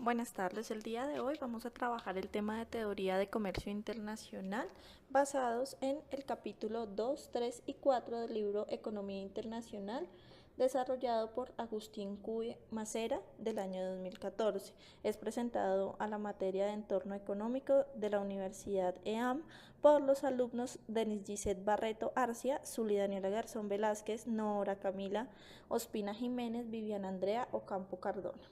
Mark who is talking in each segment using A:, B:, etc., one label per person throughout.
A: Buenas tardes, el día de hoy vamos a trabajar el tema de teoría de comercio internacional basados en el capítulo 2, 3 y 4 del libro Economía Internacional desarrollado por Agustín Q. Macera del año 2014. Es presentado a la materia de entorno económico de la Universidad EAM por los alumnos Denis Gisette Barreto Arcia, Zuli Daniela Garzón Velázquez, Nora Camila Ospina Jiménez, Viviana Andrea Ocampo Cardona.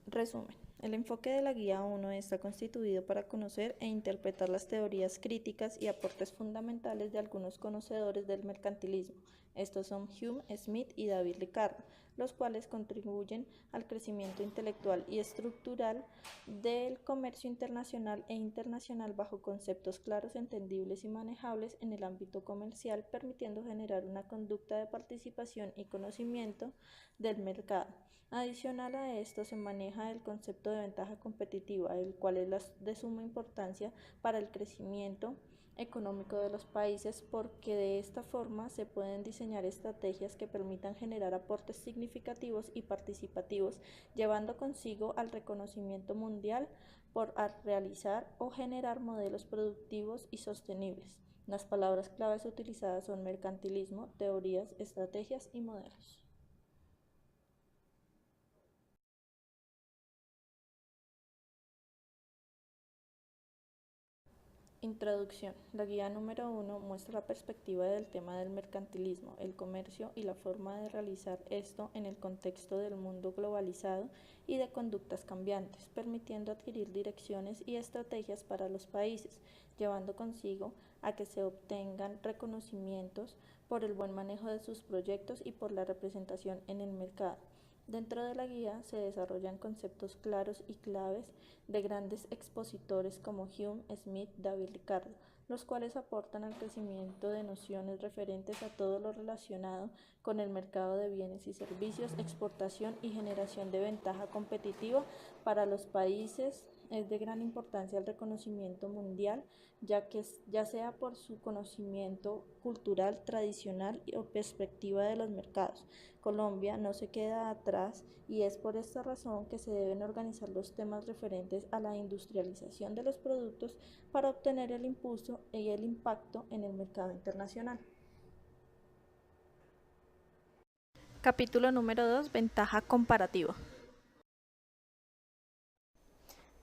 A: Resumen. El enfoque de la Guía 1 está constituido para conocer e interpretar las teorías críticas y aportes fundamentales de algunos conocedores del mercantilismo. Estos son Hume, Smith y David Ricardo, los cuales contribuyen al crecimiento intelectual y estructural del comercio internacional e internacional bajo conceptos claros, entendibles y manejables en el ámbito comercial, permitiendo generar una conducta de participación y conocimiento del mercado. Adicional a esto se maneja el concepto de ventaja competitiva, el cual es de suma importancia para el crecimiento económico de los países porque de esta forma se pueden diseñar estrategias que permitan generar aportes significativos y participativos, llevando consigo al reconocimiento mundial por realizar o generar modelos productivos y sostenibles. Las palabras claves utilizadas son mercantilismo, teorías, estrategias y modelos. Introducción. La guía número 1 muestra la perspectiva del tema del mercantilismo, el comercio y la forma de realizar esto en el contexto del mundo globalizado y de conductas cambiantes, permitiendo adquirir direcciones y estrategias para los países, llevando consigo a que se obtengan reconocimientos por el buen manejo de sus proyectos y por la representación en el mercado. Dentro de la guía se desarrollan conceptos claros y claves de grandes expositores como Hume, Smith, David Ricardo, los cuales aportan al crecimiento de nociones referentes a todo lo relacionado con el mercado de bienes y servicios, exportación y generación de ventaja competitiva para los países. Es de gran importancia el reconocimiento mundial, ya sea por su conocimiento cultural, tradicional o perspectiva de los mercados. Colombia no se queda atrás y es por esta razón que se deben organizar los temas referentes a la industrialización de los productos para obtener el impulso y el impacto en el mercado internacional. Capítulo número 2. Ventaja comparativa.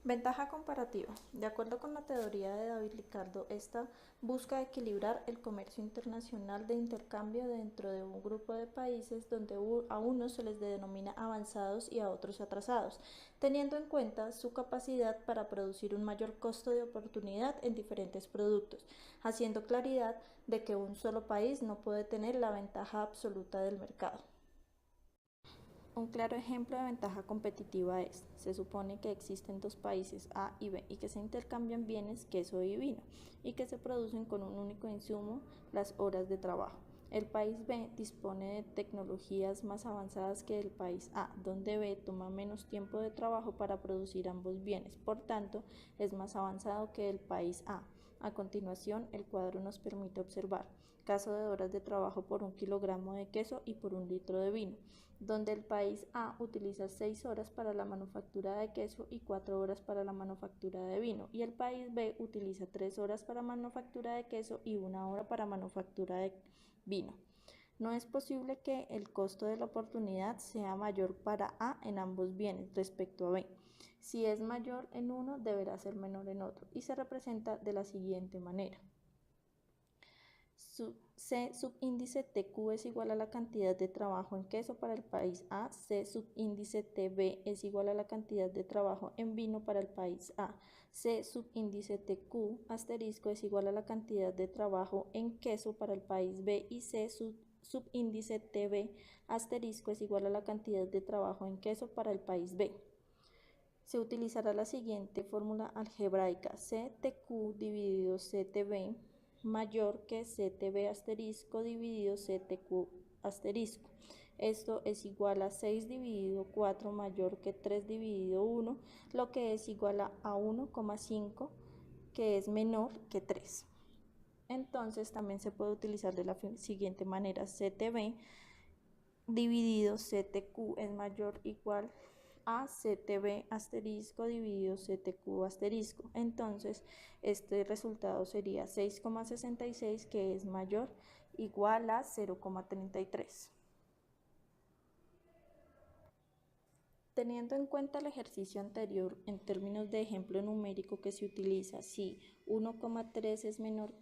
A: Ventaja comparativa. De acuerdo con la teoría de David Ricardo, esta busca equilibrar el comercio internacional de intercambio dentro de un grupo de países donde a unos se les denomina avanzados y a otros atrasados, teniendo en cuenta su capacidad para producir un mayor costo de oportunidad en diferentes productos, haciendo claridad de que un solo país no puede tener la ventaja absoluta del mercado. Un claro ejemplo de ventaja competitiva es, se supone que existen dos países A y B y que se intercambian bienes, queso y vino, y que se producen con un único insumo, las horas de trabajo. El país B dispone de tecnologías más avanzadas que el país A, donde B toma menos tiempo de trabajo para producir ambos bienes, por tanto, es más avanzado que el país A. A continuación, el cuadro nos permite observar caso de horas de trabajo por un kilogramo de queso y por un litro de vino, donde el país A utiliza 6 horas para la manufactura de queso y 4 horas para la manufactura de vino, y el país B utiliza 3 horas para manufactura de queso y 1 hora para manufactura de vino. No es posible que el costo de la oportunidad sea mayor para A en ambos bienes respecto a B. Si es mayor en uno, deberá ser menor en otro, y se representa de la siguiente manera. C subíndice TQ es igual a la cantidad de trabajo en queso para el país A, C subíndice TB es igual a la cantidad de trabajo en vino para el país A, C subíndice TQ asterisco es igual a la cantidad de trabajo en queso para el país B y C subíndice TB asterisco es igual a la cantidad de trabajo en queso para el país B. Se utilizará la siguiente fórmula algebraica: CTQ dividido CTB mayor que CTB asterisco dividido CTQ asterisco. Esto es igual a 6 dividido 4 mayor que 3 dividido 1, lo que es igual a 1,5, que es menor que 3. Entonces también se puede utilizar de la siguiente manera: CTB dividido CTQ es mayor o igual a CTB asterisco dividido CTQ asterisco. Entonces, este resultado sería 6,66, que es mayor o igual a 0,33. Teniendo en cuenta el ejercicio anterior en términos de ejemplo numérico que se utiliza si 1,3 es menor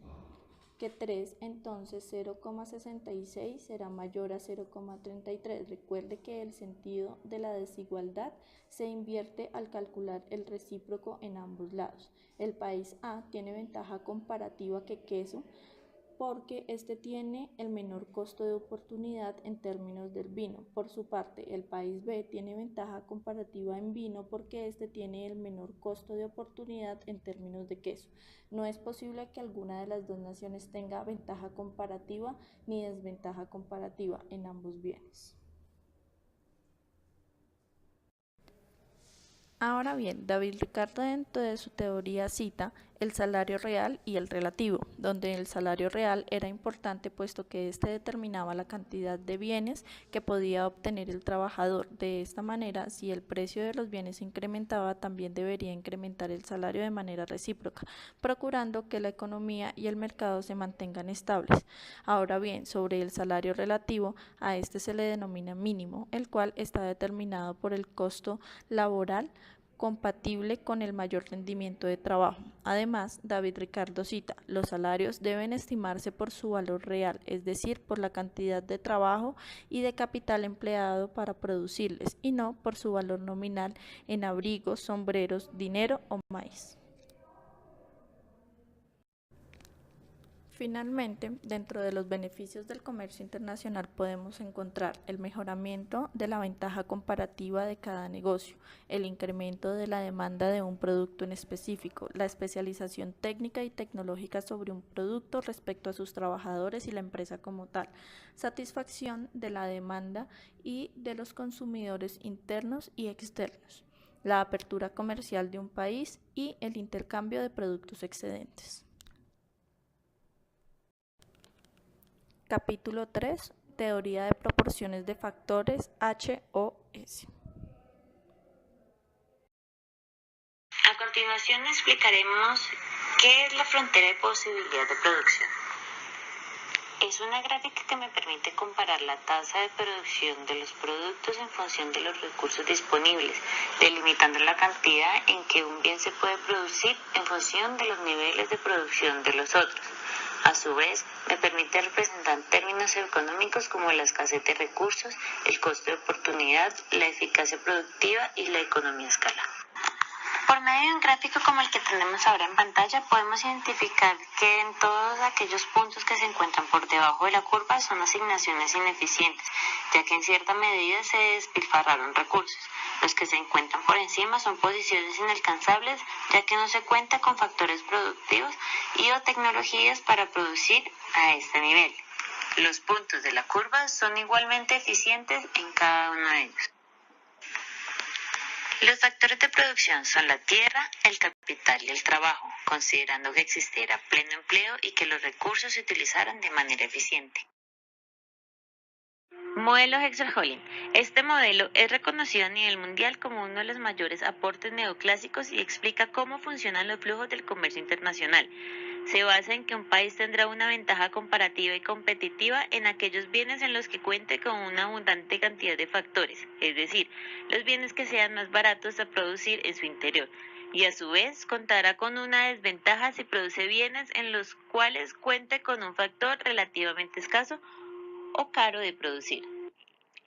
A: que 3, entonces 0,66 será mayor a 0,33. Recuerde que el sentido de la desigualdad se invierte al calcular el recíproco en ambos lados. El país A tiene ventaja comparativa que queso porque este tiene el menor costo de oportunidad en términos del vino. Por su parte, el país B tiene ventaja comparativa en vino porque este tiene el menor costo de oportunidad en términos de queso. No es posible que alguna de las dos naciones tenga ventaja comparativa ni desventaja comparativa en ambos bienes. Ahora bien, David Ricardo dentro de su teoría cita el salario real y el relativo, donde el salario real era importante puesto que éste determinaba la cantidad de bienes que podía obtener el trabajador. De esta manera, si el precio de los bienes se incrementaba, también debería incrementar el salario de manera recíproca, procurando que la economía y el mercado se mantengan estables. Ahora bien, sobre el salario relativo, a este se le denomina mínimo, el cual está determinado por el costo laboral compatible con el mayor rendimiento de trabajo. Además, David Ricardo cita, los salarios deben estimarse por su valor real, es decir, por la cantidad de trabajo y de capital empleado para producirles, y no por su valor nominal en abrigos, sombreros, dinero o maíz. Finalmente, dentro de los beneficios del comercio internacional podemos encontrar el mejoramiento de la ventaja comparativa de cada negocio, el incremento de la demanda de un producto en específico, la especialización técnica y tecnológica sobre un producto respecto a sus trabajadores y la empresa como tal, satisfacción de la demanda y de los consumidores internos y externos, la apertura comercial de un país y el intercambio de productos excedentes. Capítulo 3. Teoría de proporciones de factores HOS.
B: A continuación explicaremos qué es la frontera de posibilidad de producción. Es una gráfica que me permite comparar la tasa de producción de los productos en función de los recursos disponibles, delimitando la cantidad en que un bien se puede producir en función de los niveles de producción de los otros. A su vez, me permite representar términos económicos como la escasez de recursos, el costo de oportunidad, la eficacia productiva y la economía a escala. Por medio de un gráfico como el que tenemos ahora en pantalla, podemos identificar que en todos aquellos puntos que se encuentran por debajo de la curva son asignaciones ineficientes, ya que en cierta medida se despilfarraron recursos. Los que se encuentran por encima son posiciones inalcanzables, ya que no se cuenta con factores productivos y o tecnologías para producir a este nivel. Los puntos de la curva son igualmente eficientes en cada uno de ellos. Los factores de producción son la tierra, el capital y el trabajo, considerando que existiera pleno empleo y que los recursos se utilizaran de manera eficiente. Modelo Hexer-Holling. Este modelo es reconocido a nivel mundial como uno de los mayores aportes neoclásicos y explica cómo funcionan los flujos del comercio internacional. Se basa en que un país tendrá una ventaja comparativa y competitiva en aquellos bienes en los que cuente con una abundante cantidad de factores, es decir, los bienes que sean más baratos a producir en su interior, y a su vez contará con una desventaja si produce bienes en los cuales cuente con un factor relativamente escaso o caro de producir.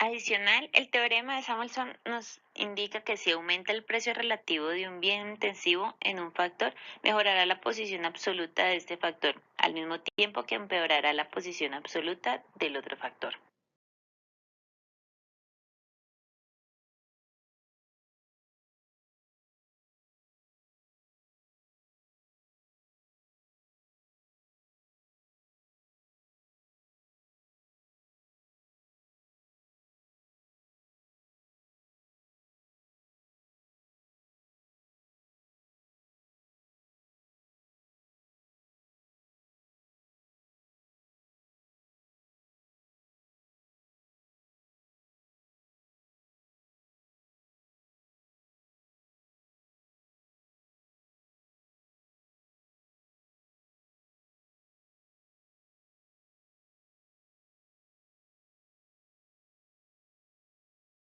B: Adicional, el teorema de Samuelson nos indica que si aumenta el precio relativo de un bien intensivo en un factor, mejorará la posición absoluta de este factor, al mismo tiempo que empeorará la posición absoluta del otro factor.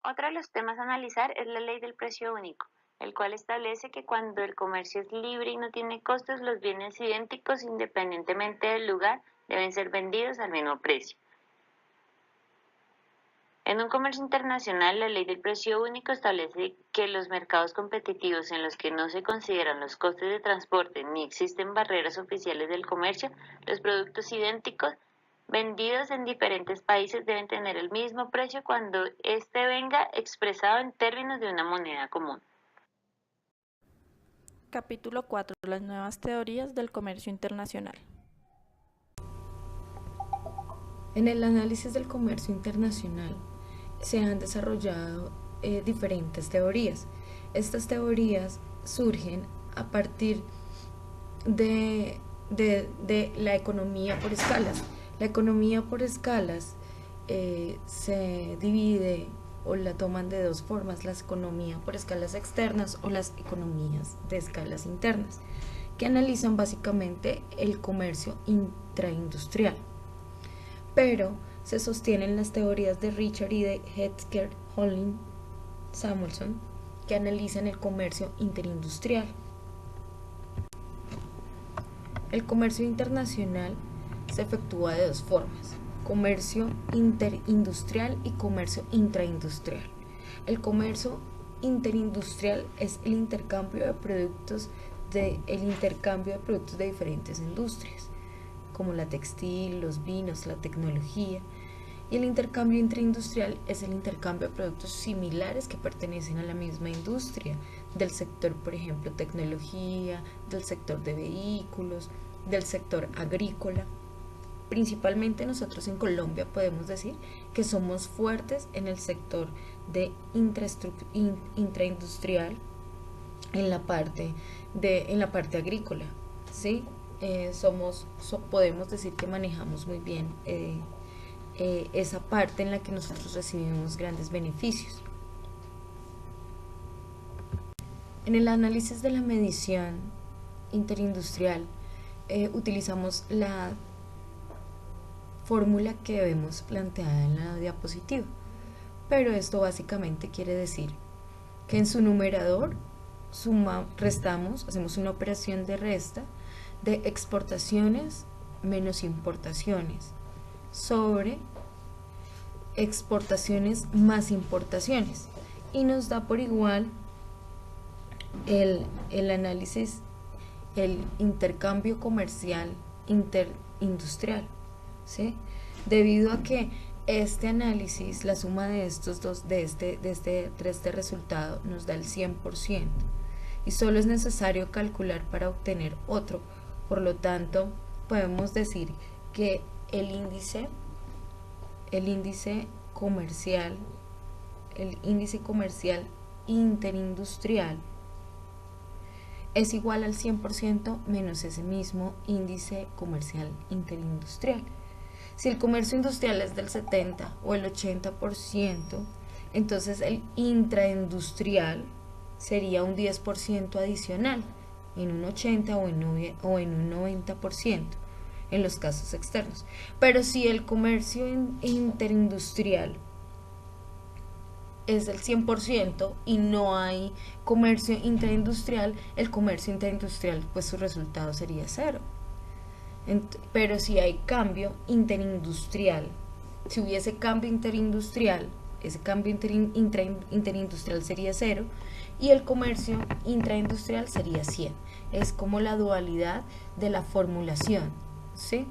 B: Otro de los temas a analizar es la ley del precio único, el cual establece que cuando el comercio es libre y no tiene costos, los bienes idénticos, independientemente del lugar, deben ser vendidos al mismo precio. En un comercio internacional, la ley del precio único establece que los mercados competitivos en los que no se consideran los costes de transporte ni existen barreras oficiales del comercio, los productos idénticos vendidos en diferentes países deben tener el mismo precio cuando éste venga expresado en términos de una moneda común.
A: Capítulo 4. Las nuevas teorías del comercio internacional.
C: En el análisis del comercio internacional se han desarrollado diferentes teorías. Estas teorías surgen a partir de la economía por escalas. La economía por escalas se divide o la toman de dos formas: la economía por escalas externas o las economías de escalas internas, que analizan básicamente el comercio intraindustrial. Pero se sostienen las teorías de Richard y de Hetzker, Holling, Samuelson, que analizan el comercio interindustrial. El comercio internacional se efectúa de dos formas: comercio interindustrial y comercio intraindustrial. El comercio interindustrial es el intercambio de productos de diferentes industrias, como la textil, los vinos, la tecnología. Y el intercambio intraindustrial es el intercambio de productos similares que pertenecen a la misma industria, del sector, por ejemplo, tecnología, del sector de vehículos, del sector agrícola. Principalmente nosotros en Colombia podemos decir que somos fuertes en el sector de intraindustrial, en la parte agrícola, ¿sí? Podemos decir que manejamos muy bien esa parte en la que nosotros recibimos grandes beneficios. En el análisis de la medición interindustrial utilizamos la fórmula que vemos planteada en la diapositiva, pero esto básicamente quiere decir que en su numerador hacemos una operación de resta de exportaciones menos importaciones sobre exportaciones más importaciones, y nos da por igual el análisis, el intercambio comercial interindustrial, ¿sí? Debido a que este análisis, la suma de estos dos, de este resultado, nos da el 100%, y solo es necesario calcular para obtener otro. Por lo tanto, podemos decir que el índice comercial interindustrial es igual al 100% menos ese mismo índice comercial interindustrial. Si el comercio industrial es del 70 o el 80%, entonces el intraindustrial sería un 10% adicional, en un 80 o en un 90% en los casos externos. Pero si el comercio interindustrial es del 100% y no hay comercio intraindustrial, el comercio interindustrial, pues su resultado sería cero. Pero si hay cambio interindustrial, si hubiese cambio interindustrial, ese cambio interindustrial sería 0 y el comercio intraindustrial sería 100. Es como la dualidad de la formulación, ¿sí?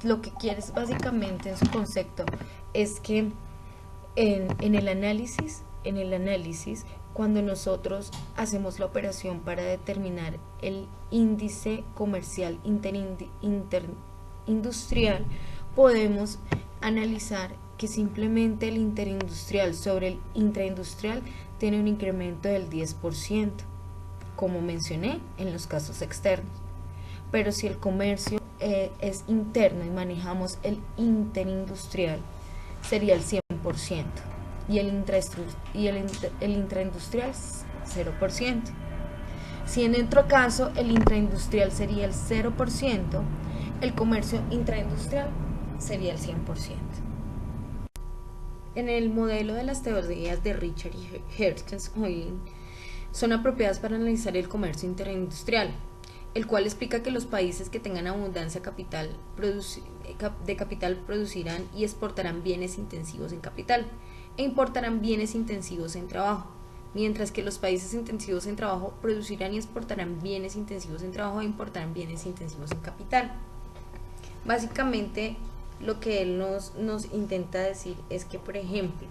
C: Lo que quieres básicamente en su concepto es que en el análisis, cuando nosotros hacemos la operación para determinar el índice comercial interindustrial, podemos analizar que simplemente el interindustrial sobre el intraindustrial tiene un incremento del 10%, como mencioné en los casos externos. Pero si el comercio es interno y manejamos el interindustrial, sería el 100%, y el intraindustrial 0%. Si en otro caso el intraindustrial sería el 0%, el comercio intraindustrial sería el 100%. En el modelo de las teorías de Richard y Hertzhoven son apropiadas para analizar el comercio interindustrial, el cual explica que los países que tengan abundancia de capital producirán y exportarán bienes intensivos en capital e importarán bienes intensivos en trabajo, mientras que los países intensivos en trabajo producirán y exportarán bienes intensivos en trabajo e importarán bienes intensivos en capital. Básicamente, lo que él nos intenta decir es que, por ejemplo,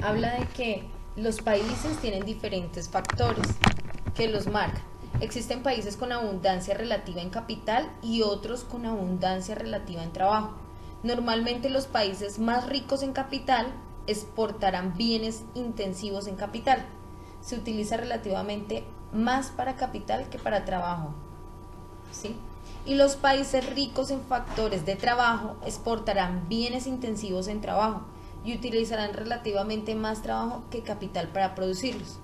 C: habla de que los países tienen diferentes factores que los marcan. Existen países con abundancia relativa en capital y otros con abundancia relativa en trabajo. Normalmente los países más ricos en capital exportarán bienes intensivos en capital. Se utiliza relativamente más para capital que para trabajo, ¿sí? Y los países ricos en factores de trabajo exportarán bienes intensivos en trabajo y utilizarán relativamente más trabajo que capital para producirlos.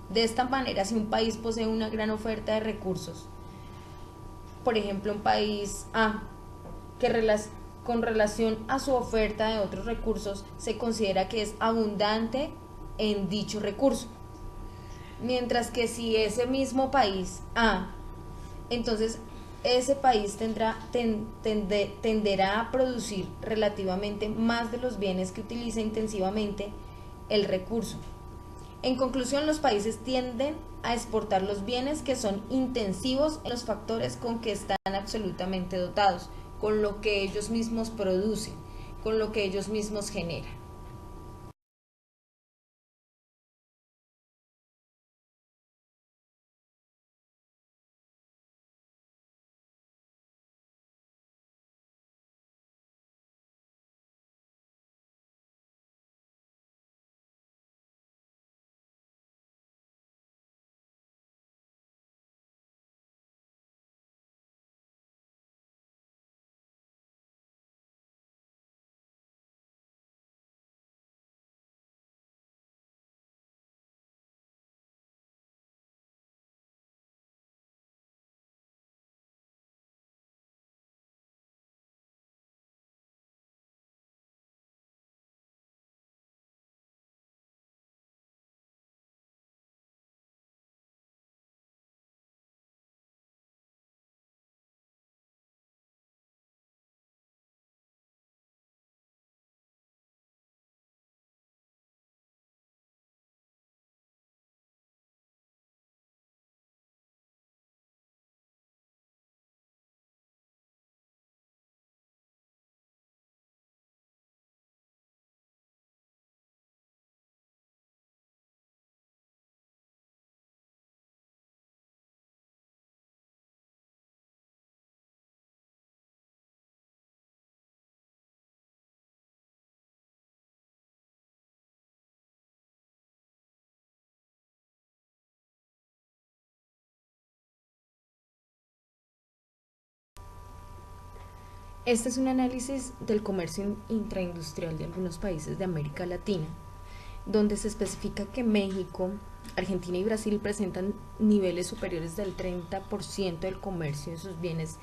C: De esta manera, si un país posee una gran oferta de recursos, por ejemplo, un país A, con relación a su oferta de otros recursos, se considera que es abundante en dicho recurso. Mientras que si ese mismo país A, entonces ese país tenderá a producir relativamente más de los bienes que utiliza intensivamente el recurso. En conclusión, los países tienden a exportar los bienes que son intensivos en los factores con que están absolutamente dotados, con lo que ellos mismos producen, con lo que ellos mismos generan. Este es un análisis del comercio intraindustrial de algunos países de América Latina, donde se especifica que México, Argentina y Brasil presentan niveles superiores del 30% del comercio de sus bienes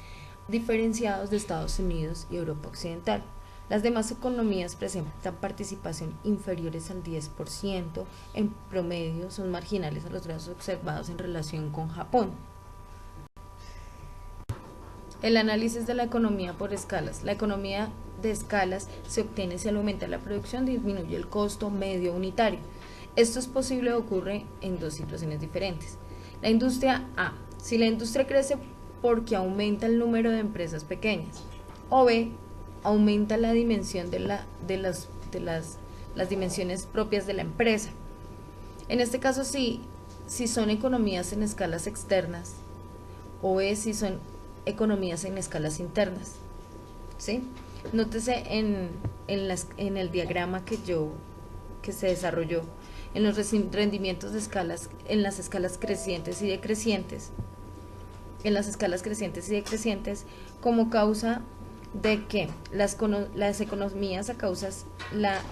C: diferenciados de Estados Unidos y Europa Occidental. Las demás economías presentan participación inferiores al 10%, en promedio son marginales a los grados observados en relación con Japón. El análisis de la economía por escalas. La economía de escalas se obtiene si al aumentar la producción disminuye el costo medio unitario. Esto es posible o ocurre en dos situaciones diferentes. La industria A. Si la industria crece porque aumenta el número de empresas pequeñas. O B. Aumenta la dimensión de las dimensiones propias de la empresa. En este caso, si son economías en escalas externas. O B. Si son economías en escalas internas, ¿sí? Nótese en el diagrama que se desarrolló en los rendimientos de escalas, en las escalas crecientes y decrecientes, como causa de que la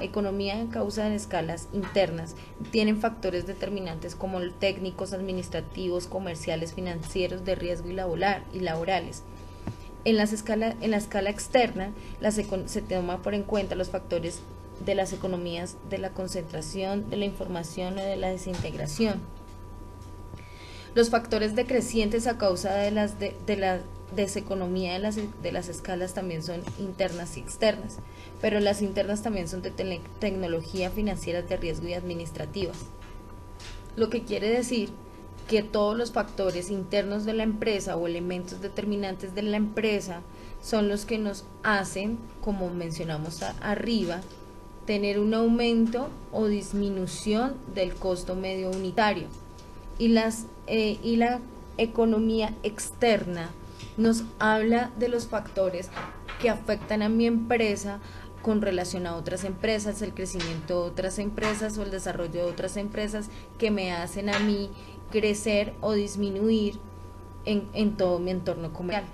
C: economía en causa en escalas internas tienen factores determinantes como técnicos, administrativos, comerciales, financieros, de riesgo y laborales. En la escala externa se toma por en cuenta los factores de las economías de la concentración, de la información o de la desintegración. Los factores decrecientes a causa de la deseconomía de las escalas también son internas y externas, pero las internas también son de tecnología, financieras, de riesgo y administrativas. Lo que quiere decir que todos los factores internos de la empresa o elementos determinantes de la empresa son los que nos hacen, como mencionamos arriba, tener un aumento o disminución del costo medio unitario. Y la economía externa nos habla de los factores que afectan a mi empresa con relación a otras empresas, el crecimiento de otras empresas o el desarrollo de otras empresas que me hacen a mí crecer o disminuir en todo mi entorno comercial.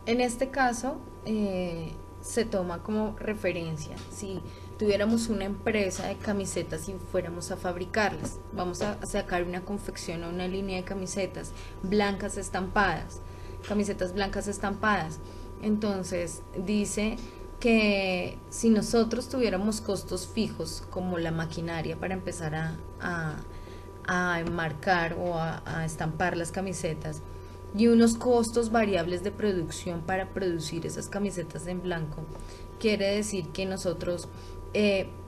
C: En este caso, se toma como referencia si tuviéramos una empresa de camisetas y fuéramos a fabricarlas. Vamos a sacar una confección o una línea de camisetas blancas estampadas, camisetas blancas estampadas. Entonces dice que si nosotros tuviéramos costos fijos como la maquinaria para empezar a enmarcar o a estampar las camisetas y unos costos variables de producción para producir esas camisetas en blanco, quiere decir que nosotros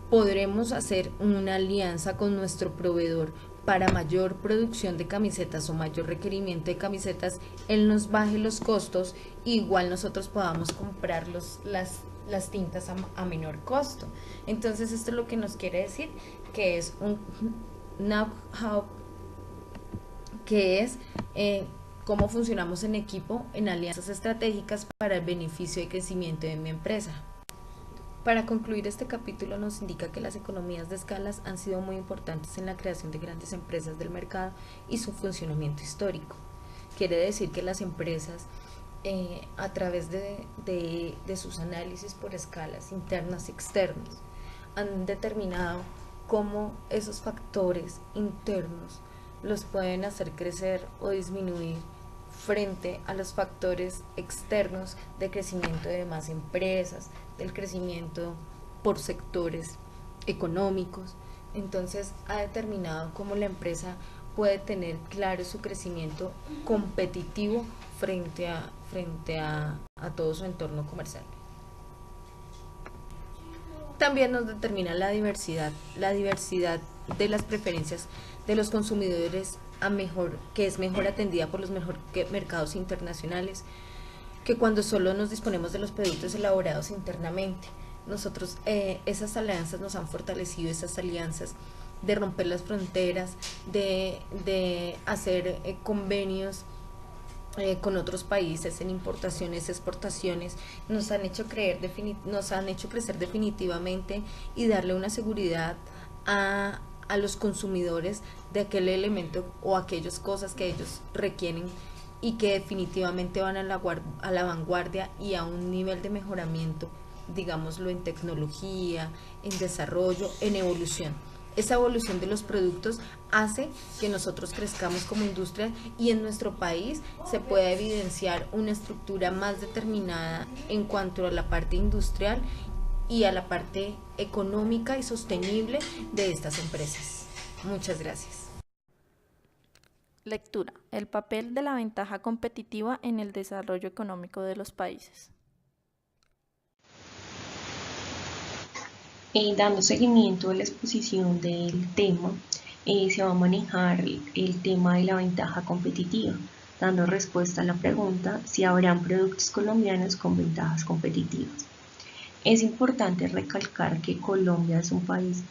C: podremos hacer una alianza con nuestro proveedor para mayor producción de camisetas o mayor requerimiento de camisetas, él nos baje los costos, igual nosotros podamos comprar las tintas a menor costo. Entonces esto es lo que nos quiere decir que es un know-how, que es cómo funcionamos en equipo en alianzas estratégicas para el beneficio y crecimiento de mi empresa. Para concluir, este capítulo nos indica que las economías de escalas han sido muy importantes en la creación de grandes empresas del mercado y su funcionamiento histórico. Quiere decir que las empresas, a través de sus análisis por escalas internas y externas, han determinado cómo esos factores internos los pueden hacer crecer o disminuir frente a los factores externos de crecimiento de más empresas, del crecimiento por sectores económicos. Entonces ha determinado cómo la empresa puede tener claro su crecimiento competitivo frente a todo su entorno comercial. También nos determina la diversidad de las preferencias de los consumidores que es mejor atendida por los mercados internacionales, que cuando solo nos disponemos de los productos elaborados internamente. Nosotros, esas alianzas nos han fortalecido, esas alianzas de romper las fronteras, de hacer convenios con otros países en importaciones, exportaciones, nos han hecho crecer definitivamente y darle una seguridad a los consumidores de aquel elemento o aquellas cosas que ellos requieren y que definitivamente van a la vanguardia y a un nivel de mejoramiento, digámoslo, en tecnología, en desarrollo, en evolución. Esa evolución de los productos hace que nosotros crezcamos como industria y en nuestro país se pueda evidenciar una estructura más determinada en cuanto a la parte industrial y a la parte económica y sostenible de estas empresas. Muchas gracias.
A: Lectura. El papel de la ventaja competitiva en el desarrollo económico de los países.
D: Dando seguimiento a la exposición del tema, se va a manejar el tema de la ventaja competitiva, dando respuesta a la pregunta si habrán productos colombianos con ventajas competitivas. Es importante recalcar que Colombia es un país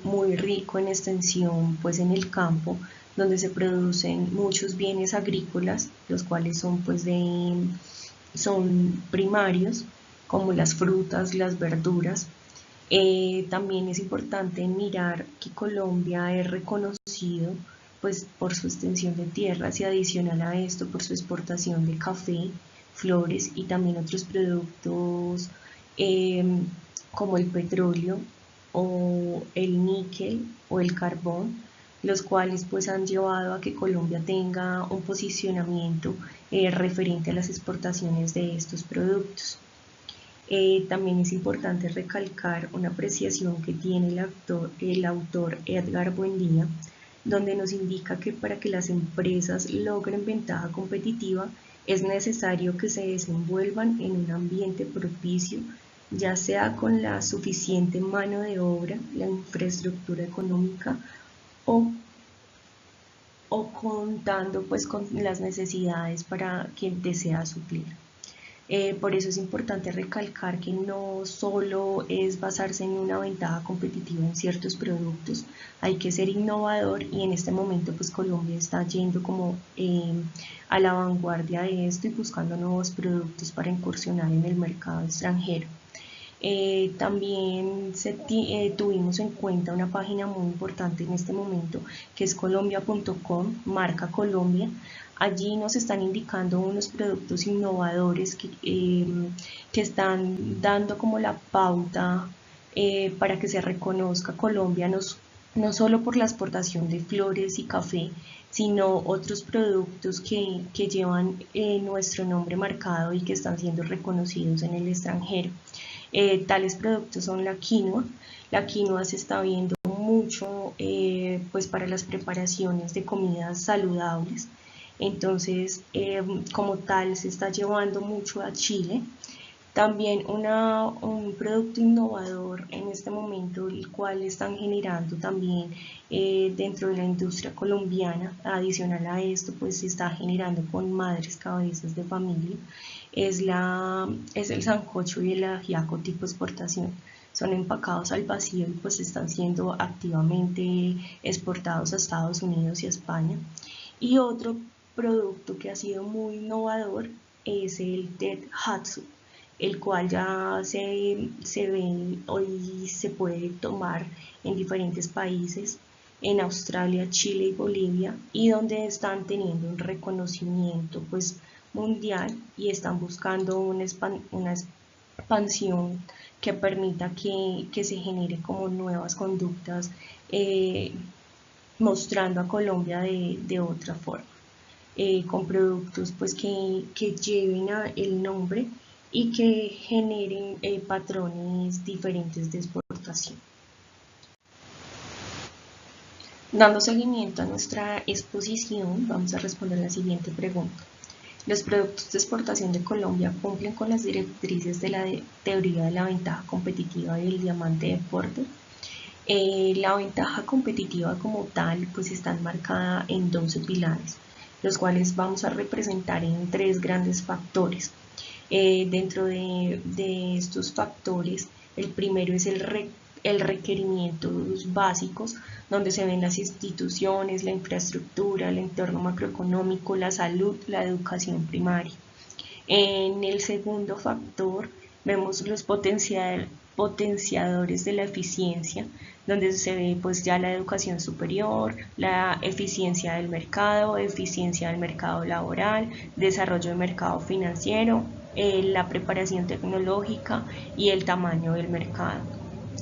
D: muy rico en extensión, pues en el campo, donde se producen muchos bienes agrícolas, los cuales son primarios, como las frutas, las verduras. También es importante mirar que Colombia es reconocido pues, por su extensión de tierras y adicional a esto por su exportación de café, flores y también otros productos como el petróleo o el níquel o el carbón, los cuales pues han llevado a que Colombia tenga un posicionamiento referente a las exportaciones de estos productos. También es importante recalcar una apreciación que tiene el autor Edgar Buendía, donde nos indica que para que las empresas logren ventaja competitiva es necesario que se desenvuelvan en un ambiente propicio, ya sea con la suficiente mano de obra, la infraestructura económica o contando pues con las necesidades para quien desea suplir. Por eso es importante recalcar que no solo es basarse en una ventaja competitiva en ciertos productos, hay que ser innovador y en este momento pues Colombia está yendo como a la vanguardia de esto y buscando nuevos productos para incursionar en el mercado extranjero. También tuvimos en cuenta una página muy importante en este momento que es colombia.com, marca Colombia. Allí nos están indicando unos productos innovadores que están dando como la pauta para que se reconozca Colombia no solo por la exportación de flores y café, sino otros productos que llevan nuestro nombre marcado y que están siendo reconocidos en el extranjero. Tales productos son la quinoa. La quinoa se está viendo mucho pues para las preparaciones de comidas saludables. Entonces, como tal, se está llevando mucho a Chile. También un producto innovador en este momento, el cual están generando también dentro de la industria colombiana. Adicional a esto, pues se está generando con madres cabezas de familia. Es el sancocho y el ajiaco tipo exportación. Son empacados al vacío y pues están siendo activamente exportados a Estados Unidos y a España. Y otro producto que ha sido muy innovador es el Tethatsu, el cual ya se ve hoy se puede tomar en diferentes países, en Australia, Chile y Bolivia, y donde están teniendo un reconocimiento pues mundial y están buscando una expansión que permita que se genere como nuevas conductas, mostrando a Colombia de otra forma. Con productos pues que lleven el nombre y que generen patrones diferentes de exportación. Dando seguimiento a nuestra exposición, vamos a responder la siguiente pregunta. ¿Los productos de exportación de Colombia cumplen con las directrices de la teoría de la ventaja competitiva del diamante de Porter? La ventaja competitiva como tal pues está enmarcada en 12 pilares, los cuales vamos a representar en 3 grandes factores. Dentro de estos factores, el primero es el requerimientos básicos, donde se ven las instituciones, la infraestructura, el entorno macroeconómico, la salud, la educación primaria. En el segundo factor vemos los potenciadores de la eficiencia, donde se ve pues ya la educación superior, la eficiencia del mercado laboral, desarrollo del mercado financiero, la preparación tecnológica y el tamaño del mercado.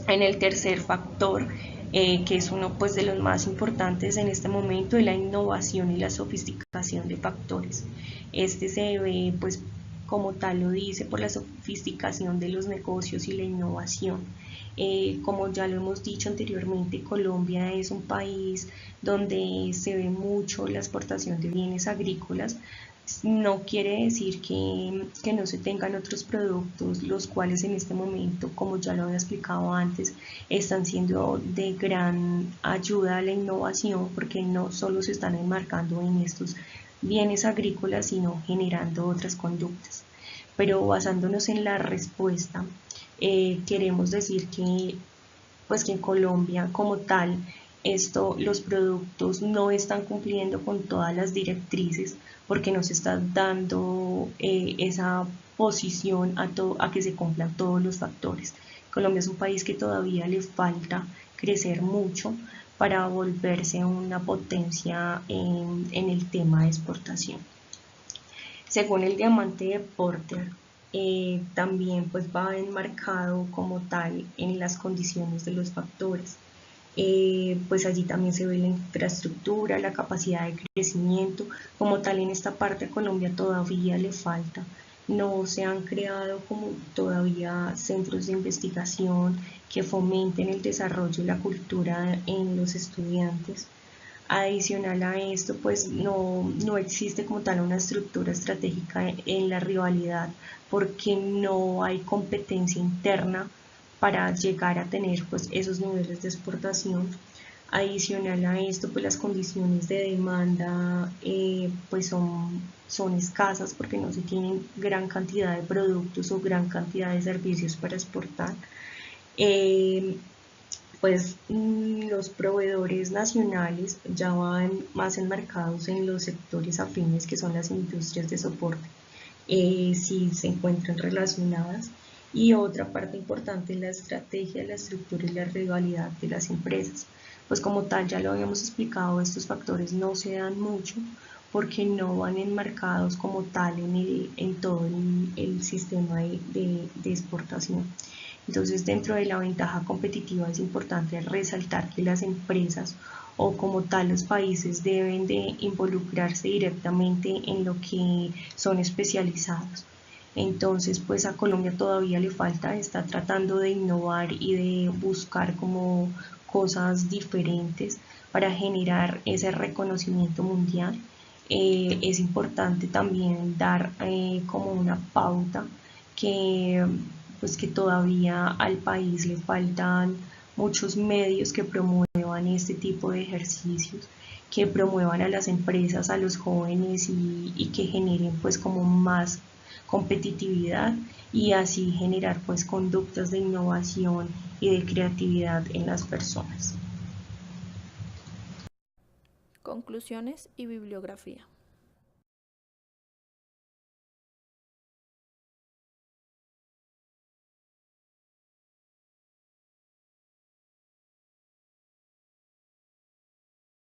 D: En el tercer factor, que es uno pues de los más importantes en este momento, es la innovación y la sofisticación de factores. Este se ve pues como tal lo dice por la sofisticación de los negocios y la innovación. Como ya lo hemos dicho anteriormente, Colombia es un país donde se ve mucho la exportación de bienes agrícolas. No quiere decir que no se tengan otros productos, los cuales en este momento, como ya lo había explicado antes, están siendo de gran ayuda a la innovación, porque no solo se están enmarcando en estos bienes agrícolas, sino generando otras conductas. Pero basándonos en la respuesta, queremos decir pues que en Colombia como tal, los productos no están cumpliendo con todas las directrices porque no se está dando esa posición a que se cumplan todos los factores. Colombia es un país que todavía le falta crecer mucho para volverse una potencia en el tema de exportación. Según el diamante de Porter, también pues va enmarcado como tal en las condiciones de los factores. Pues allí también se ve la infraestructura, la capacidad de crecimiento. Como tal, en esta parte a Colombia todavía le falta. No se han creado como todavía centros de investigación que fomenten el desarrollo y la cultura en los estudiantes. Adicional a esto, pues no existe como tal una estructura estratégica en la rivalidad porque no hay competencia interna para llegar a tener pues esos niveles de exportación. Adicional a esto, pues las condiciones de demanda pues son escasas porque no se tienen gran cantidad de productos o gran cantidad de servicios para exportar. Pues los proveedores nacionales ya van más enmarcados en los sectores afines que son las industrias de soporte, si se encuentran relacionadas. Y otra parte importante es la estrategia, la estructura y la rivalidad de las empresas. Pues como tal, ya lo habíamos explicado, estos factores no se dan mucho porque no van enmarcados como tal en todo el sistema de exportación. Entonces, dentro de la ventaja competitiva es importante resaltar que las empresas o como tal los países deben de involucrarse directamente en lo que son especializados. Entonces, pues a Colombia todavía le falta, está tratando de innovar y de buscar como cosas diferentes para generar ese reconocimiento mundial. Es importante también dar como una pauta que pues que todavía al país le faltan muchos medios que promuevan este tipo de ejercicios, que promuevan a las empresas, a los jóvenes y que generen pues como más competitividad y así generar pues conductas de innovación y de creatividad en las personas.
A: Conclusiones y bibliografía.